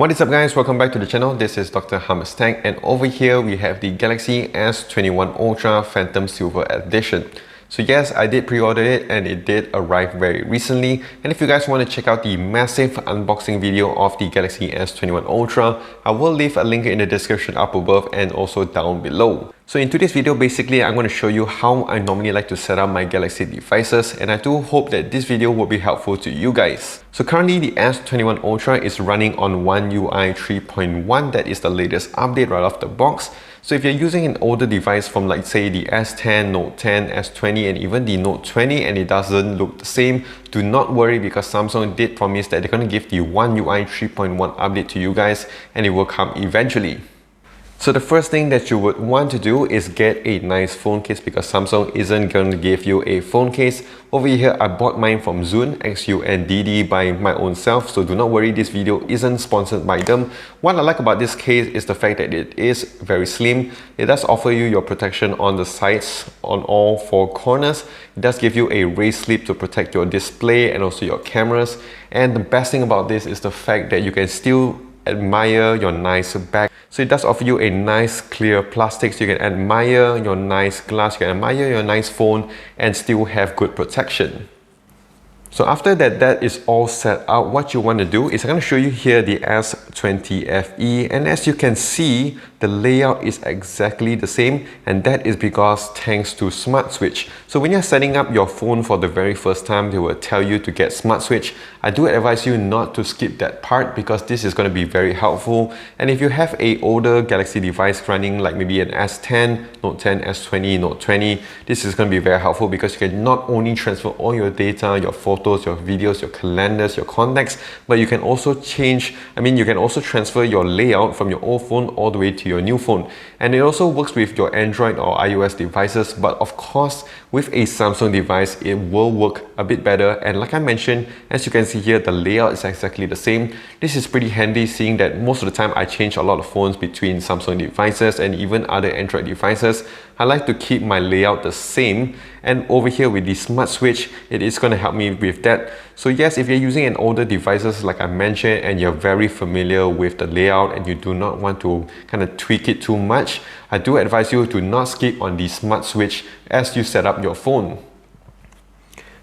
What is up guys, welcome back to the channel. This is Dr. Hummus Tech, and over here we have the Galaxy S21 Ultra Phantom Silver Edition. So yes, I did pre-order it and it did arrive very recently, and if you guys want to check out the massive unboxing video of the Galaxy S21 Ultra, I will leave a link in the description up above and also down below. So in today's video, basically I'm going to show you how I normally like to set up my Galaxy devices, and I do hope that this video will be helpful to you guys. So currently the S21 Ultra is running on OneUI 3.1, that is the latest update right off the box. So if you're using an older device from like say the S10, Note 10, S20 and even the Note 20 and it doesn't look the same, do not worry, because Samsung did promise that they're going to give the OneUI 3.1 update to you guys, and it will come eventually. So the first thing that you would want to do is get a nice phone case, because Samsung isn't going to give you a phone case. Over here I bought mine from Zun, XUNDD, by my own self, so do not worry, this video isn't sponsored by them. What I like about this case is the fact that it is very slim. It does offer you your protection on the sides, on all four corners. It does give you a raised lip to protect your display and also your cameras. And the best thing about this is the fact that you can still admire your nice back. So it does offer you a nice clear plastic, so you can admire your nice glass, you can admire your nice phone and still have good protection. So after that is all set out, what you want to do is I'm going to show you here the S20 FE, and as you can see, the layout is exactly the same, and that is because thanks to SmartSwitch. So when you're setting up your phone for the very first time, they will tell you to get SmartSwitch. I do advise you not to skip that part, because this is going to be very helpful. And if you have a older Galaxy device running like maybe an S10, Note 10, S20, Note 20, this is going to be very helpful, because you can not only transfer all your data, your photos, your videos, your calendars, your contacts, but you can also you can also transfer your layout from your old phone all the way to your new phone. And it also works with your Android or iOS devices, but of course with a Samsung device it will work a bit better. And like I mentioned, as you can see here, the layout is exactly the same. This is pretty handy, seeing that most of the time I change a lot of phones between Samsung devices and even other Android devices. I like to keep my layout the same, and over here with the SmartSwitch, it is going to help me with that. So yes, if you're using an older devices like I mentioned and you're very familiar with the layout and you do not want to kind of tweak it too much, I do advise you to not skip on the SmartSwitch as you set up your phone.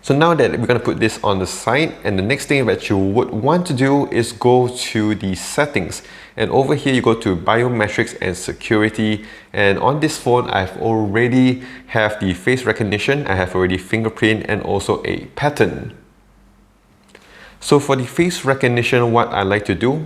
So now that we're going to put this on the side, and the next thing that you would want to do is go to the settings, and over here you go to biometrics and security, and on this phone I've already have the face recognition, I have already fingerprint and also a pattern. So for the face recognition, what I like to do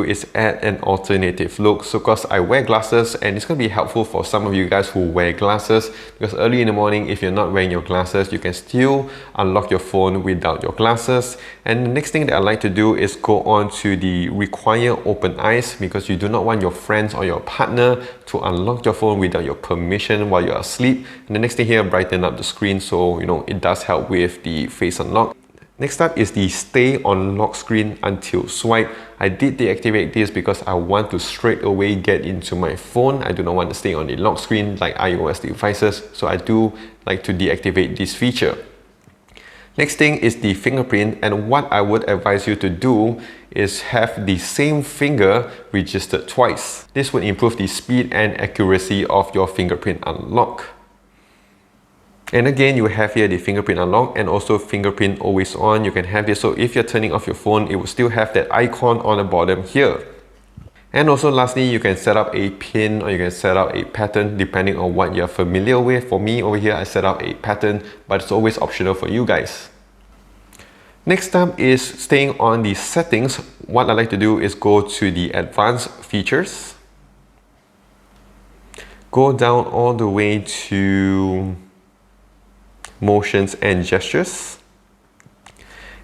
is add an alternative look. So because I wear glasses, and it's going to be helpful for some of you guys who wear glasses, because early in the morning if you're not wearing your glasses, you can still unlock your phone without your glasses. And the next thing that I like to do is go on to the require open eyes, because you do not want your friends or your partner to unlock your phone without your permission while you're asleep. And the next thing here, brighten up the screen, so it does help with the face unlock. Next up is the stay on lock screen until swipe. I did deactivate this because I want to straight away get into my phone. I do not want to stay on the lock screen like iOS devices, so I do like to deactivate this feature. Next thing is the fingerprint, and what I would advise you to do is have the same finger registered twice. This would improve the speed and accuracy of your fingerprint unlock. And again, you have here the fingerprint unlock and also fingerprint always on. You can have this, so if you're turning off your phone, it will still have that icon on the bottom here. And also lastly, you can set up a pin or you can set up a pattern depending on what you're familiar with. For me over here, I set up a pattern, but it's always optional for you guys. Next up is staying on the settings. What I like to do is go to the advanced features, go down all the way to motions and gestures,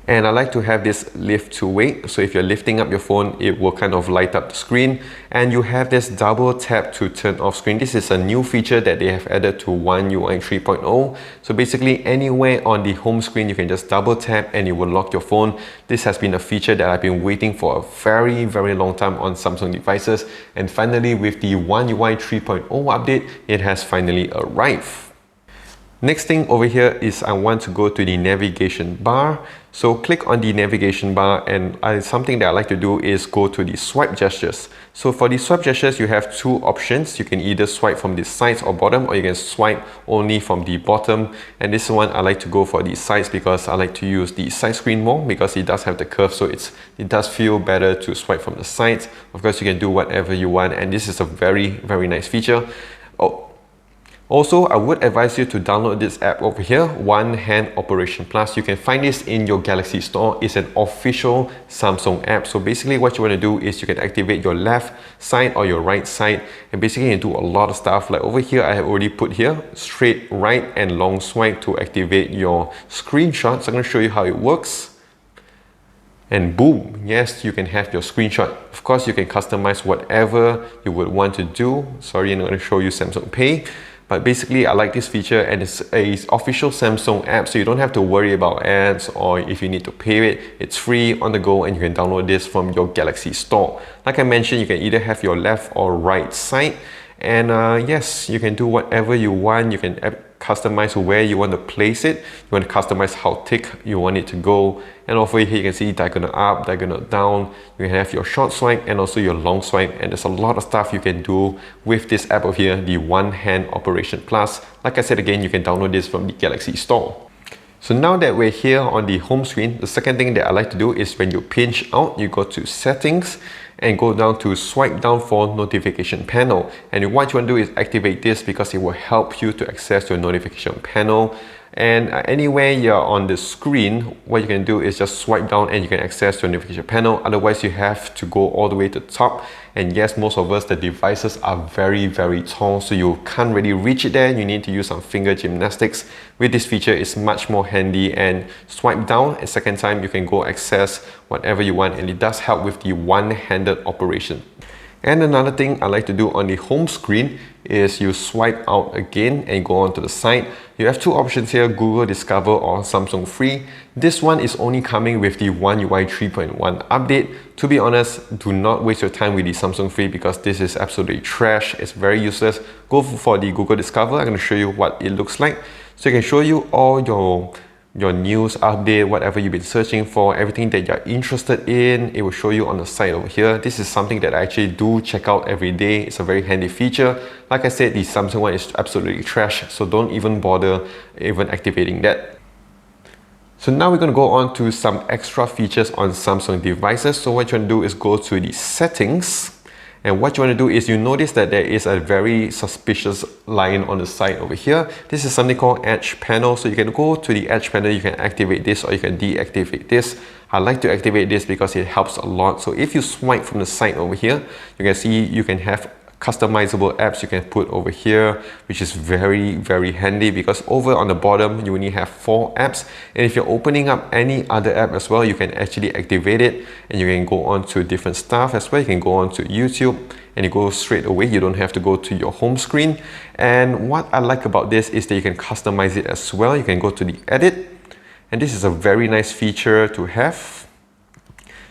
and I like to have this lift to wake. So if you're lifting up your phone, it will kind of light up the screen, and you have this double tap to turn off screen. This is a new feature that they have added to OneUI 3.0. So basically anywhere on the home screen you can just double tap and it will lock your phone. This has been a feature that I've been waiting for a very long time on Samsung devices, and finally with the OneUI 3.0 update, it has finally arrived. Next thing over here is I want to go to the navigation bar. So click on the navigation bar, and something that I like to do is go to the swipe gestures. So for the swipe gestures, you have two options. You can either swipe from the sides or bottom, or you can swipe only from the bottom. And this one, I like to go for the sides because I like to use the side screen more because it does have the curve, so it does feel better to swipe from the sides. Of course, you can do whatever you want, and this is a very nice feature. Also, I would advise you to download this app over here, One Hand Operation Plus. You can find this in your Galaxy store. It's an official Samsung app. So basically what you want to do is you can activate your left side or your right side, and basically you can do a lot of stuff. Like over here, I have already put here straight right and long swipe to activate your screenshots. I'm going to show you how it works. And boom, yes, you can have your screenshot. Of course, you can customize whatever you would want to do. Sorry, I'm going to show you Samsung Pay. But basically, I like this feature, and it's an official Samsung app, so you don't have to worry about ads or if you need to pay it. It's free on the go, and you can download this from your Galaxy store. Like I mentioned, you can either have your left or right side. And yes, you can do whatever you want. You can customize where you want to place it. You want to customize how thick you want it to go. And over here, you can see diagonal up, diagonal down. You can have your short swipe and also your long swipe. And there's a lot of stuff you can do with this app over here, the One Hand Operation Plus. Like I said again, you can download this from the Galaxy store. So now that we're here on the home screen, the second thing that I like to do is when you pinch out, you go to settings and go down to swipe down for notification panel. And what you want to do is activate this because it will help you to access your notification panel. And anywhere you're on the screen, what you can do is just swipe down and you can access your notification panel. Otherwise, you have to go all the way to the top. And yes, most of us, the devices are very tall, so you can't really reach it there. You need to use some finger gymnastics. With this feature, it's much more handy, and swipe down a second time, you can go access whatever you want, and it does help with the one-handed operation. And another thing I like to do on the home screen is you swipe out again and go on to the side. You have two options here, Google Discover or Samsung Free. This one is only coming with the OneUI 3.1 update. To be honest, do not waste your time with the Samsung Free because this is absolutely trash. It's very useless. Go for the Google Discover. I'm going to show you what it looks like. So it can show you all your news update, whatever you've been searching for, everything that you're interested in, it will show you on the side over here. This is something that I actually do check out every day. It's a very handy feature. Like I said, the Samsung one is absolutely trash, so don't even bother even activating that. So now we're going to go on to some extra features on Samsung devices. So what you want to do is go to the settings. And what you want to do is you notice that there is a very suspicious line on the side over here. This is something called Edge Panel. So you can go to the Edge Panel, you can activate this or you can deactivate this. I like to activate this because it helps a lot. So if you swipe from the side over here, you can see you can have customizable apps you can put over here, which is very handy because over on the bottom you only have 4 apps, and if you're opening up any other app as well, you can actually activate it and you can go on to different stuff as well. You can go on to YouTube and you go straight away. You don't have to go to your home screen. And what I like about this is that you can customize it as well. You can go to the edit, and this is a very nice feature to have.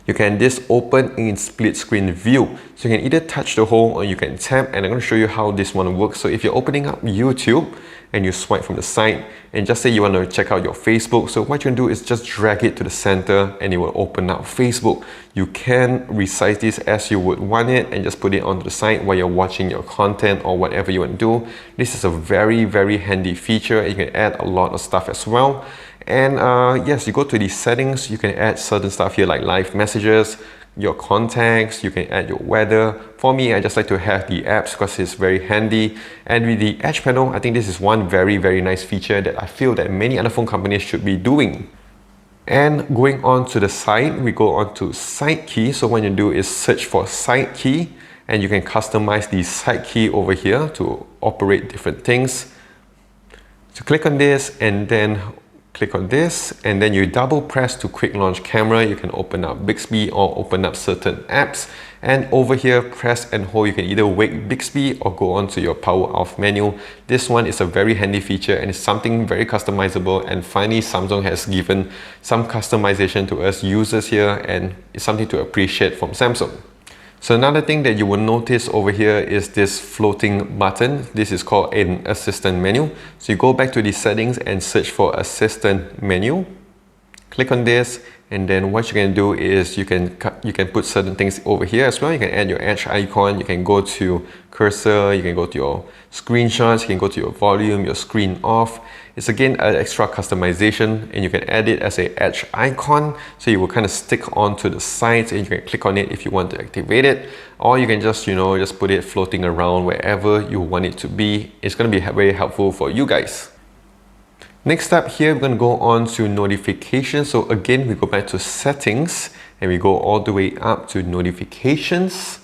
You can just open in split screen view. So you can either touch the home or you can tap, and I'm going to show you how this one works. So if you're opening up YouTube and you swipe from the side and just say you want to check out your Facebook, so what you can do is just drag it to the center and it will open up Facebook. You can resize this as you would want it and just put it onto the side while you're watching your content or whatever you want to do. This is a very handy feature. You can add a lot of stuff as well. And yes, you go to the settings, you can add certain stuff here like live messages, your contacts, you can add your weather. For me, I just like to have the apps because it's very handy. And with the Edge Panel, I think this is one very nice feature that I feel that many other phone companies should be doing. And going on to the side, we go on to side key. So what you do is search for side key, and you can customize the side key over here to operate different things. So click on this and then click on this, and then you double press to quick launch camera. You can open up Bixby or open up certain apps. And over here, press and hold. You can either wake Bixby or go on to your power off menu. This one is a very handy feature and it's something very customizable. And finally, Samsung has given some customization to us users here, and it's something to appreciate from Samsung. So another thing that you will notice over here is this floating button. This is called an assistant menu. So you go back to the settings and search for assistant menu. Click on this, and then what you can do is you can put certain things over here as well. You can add your edge icon, you can go to cursor, you can go to your screenshots, you can go to your volume, your screen off. It's again an extra customization, and you can add it as an edge icon, so it will kind of stick onto the sides, and you can click on it if you want to activate it, or you can just just put it floating around wherever you want it to be. It's going to be very helpful for you guys. Next up here, we're going to go on to notifications. So again, we go back to settings and we go all the way up to notifications.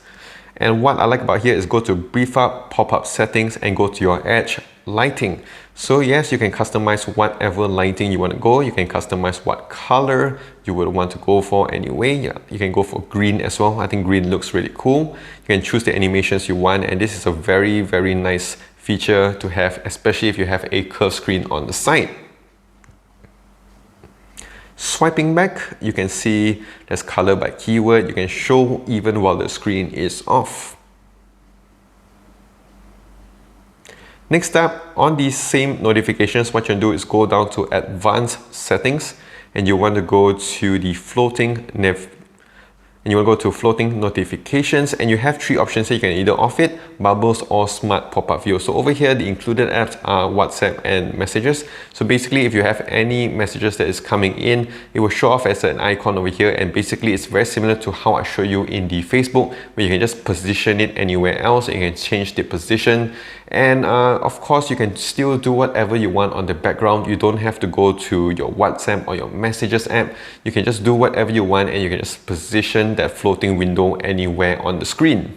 And what I like about here is go to brief up, pop-up settings, and go to your edge lighting. So yes, you can customize whatever lighting you want to go. You can customize what color you would want to go for anyway. Yeah, you can go for green as well. I think green looks really cool. You can choose the animations you want, and this is a very, very nice feature to have, especially if you have a curved screen on the side. Swiping back, you can see there's color by keyword. You can show even while the screen is off. Next up, on these same notifications, what you can do is go down to advanced settings, and you want to go to the floating notifications, and you have three options here. You can either off it, bubbles, or smart pop-up view. So over here, the included apps are WhatsApp and messages. So basically, if you have any messages that is coming in, it will show off as an icon over here, and basically it's very similar to how I show you in the Facebook, where you can just position it anywhere else, and you can change the position. And of course, you can still do whatever you want on the background. You don't have to go to your WhatsApp or your messages app. You can just do whatever you want, and you can just position that floating window anywhere on the screen.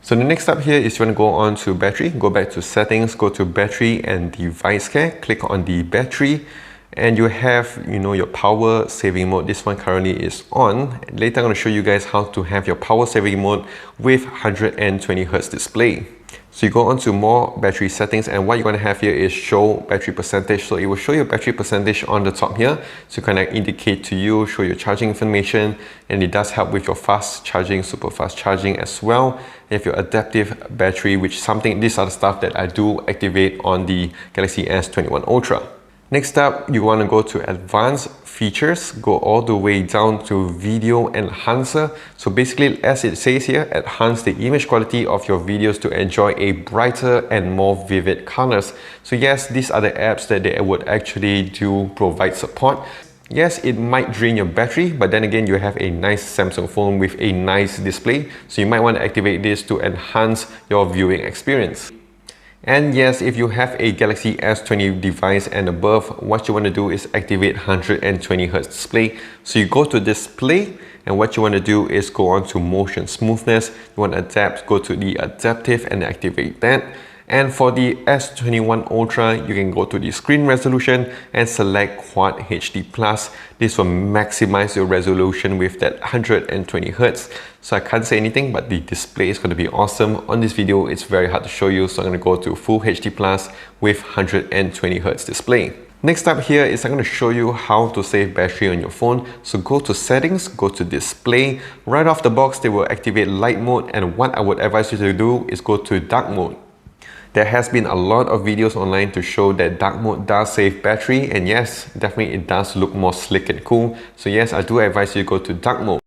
So the next step here is you want to go on to battery, go back to settings, go to battery and device care, click on the battery, and you have your power saving mode. This one currently is on. Later I'm going to show you guys how to have your power saving mode with 120 Hz display. So you go on to more battery settings, and what you're going to have here is show battery percentage. So it will show your battery percentage on the top here, so kind of indicate to you, show your charging information, and it does help with your fast charging, super fast charging as well. And if your adaptive battery, which is something, these are the stuff that I do activate on the Galaxy S21 Ultra. Next up, you want to go to advanced features, go all the way down to video enhancer. So basically, as it says here, enhance the image quality of your videos to enjoy a brighter and more vivid colors. So yes, these are the apps that they would actually do provide support. Yes, it might drain your battery, but then again, you have a nice Samsung phone with a nice display. So you might want to activate this to enhance your viewing experience. And yes, if you have a Galaxy S20 device and above, what you want to do is activate 120 Hz display. So you go to display, and what you want to do is go on to motion smoothness. You want to adapt, go to the adaptive and activate that. And for the S21 Ultra, you can go to the screen resolution and select Quad HD+. This will maximize your resolution with that 120 Hz. So I can't say anything, but the display is going to be awesome. On this video, it's very hard to show you, so I'm going to go to Full HD+ with 120 Hz display. Next up here is I'm going to show you how to save battery on your phone. So go to settings, go to display. Right off the box, they will activate light mode, and what I would advise you to do is go to dark mode. There has been a lot of videos online to show that dark mode does save battery, and yes, definitely it does look more slick and cool. So yes, I do advise you to go to dark mode.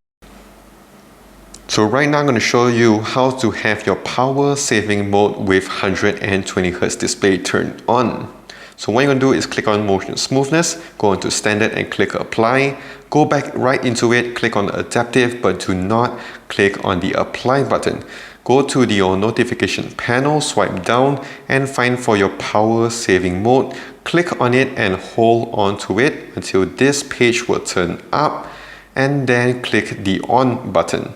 So right now I'm going to show you how to have your power saving mode with 120 Hz display turned on. So what you're going to do is click on motion smoothness, go into standard and click apply. Go back right into it, click on adaptive, but do not click on the apply button. Go to your notification panel, swipe down and find for your power saving mode. Click on it and hold on to it until this page will turn up, and then click the on button.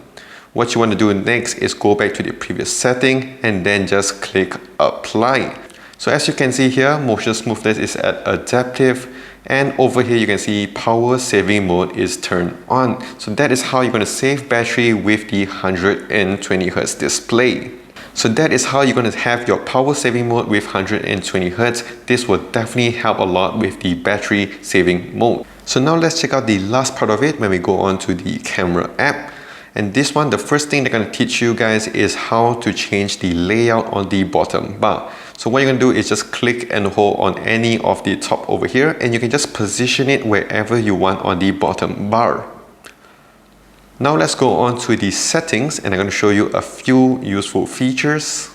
What you want to do next is go back to the previous setting and then just click apply. So as you can see here, motion smoothness is at adaptive, and over here you can see power saving mode is turned on. So that is how you're going to save battery with the 120 Hz display. So that is how you're going to have your power saving mode with 120 Hz. This will definitely help a lot with the battery saving mode. So now let's check out the last part of it when we go on to the camera app. And this one, the first thing they're going to teach you guys is how to change the layout on the bottom bar. So what you're going to do is just click and hold on any of the top over here, and you can just position it wherever you want on the bottom bar. Now let's go on to the settings, and I'm going to show you a few useful features.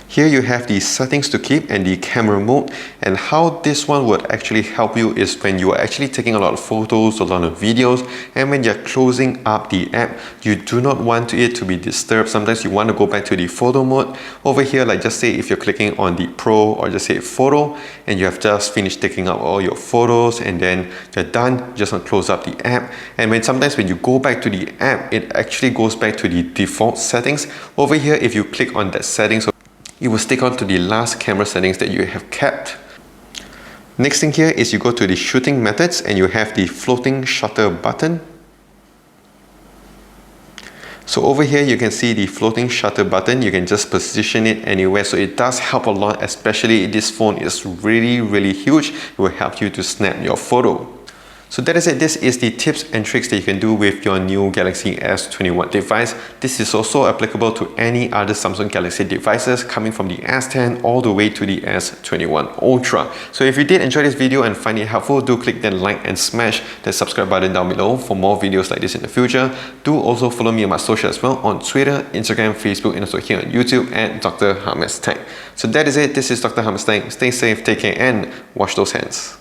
Here you have the settings to keep and the camera mode, and how this one would actually help you is when you are actually taking a lot of photos, a lot of videos, and when you're closing up the app, you do not want it to be disturbed. Sometimes you want to go back to the photo mode. Over here, like just say if you're clicking on the Pro or just say photo, and you have just finished taking out all your photos and then you're done, just want to close up the app. And sometimes when you go back to the app, it actually goes back to the default settings. Over here, if you click on that settings, it will stick on to the last camera settings that you have kept. Next thing here is you go to the shooting methods and you have the floating shutter button. So over here you can see the floating shutter button. You can just position it anywhere, so it does help a lot, especially if this phone is really huge. It will help you to snap your photo. So that is it. This is the tips and tricks that you can do with your new Galaxy S21 device. This is also applicable to any other Samsung Galaxy devices, coming from the S10 all the way to the S21 Ultra. So if you did enjoy this video and find it helpful, do click that like and smash that subscribe button down below for more videos like this in the future. Do also follow me on my social as well, on Twitter, Instagram, Facebook, and also here on YouTube at Dr. Hames Tech. So that is it. This is Dr. Hames Tech. Stay safe, take care, and wash those hands.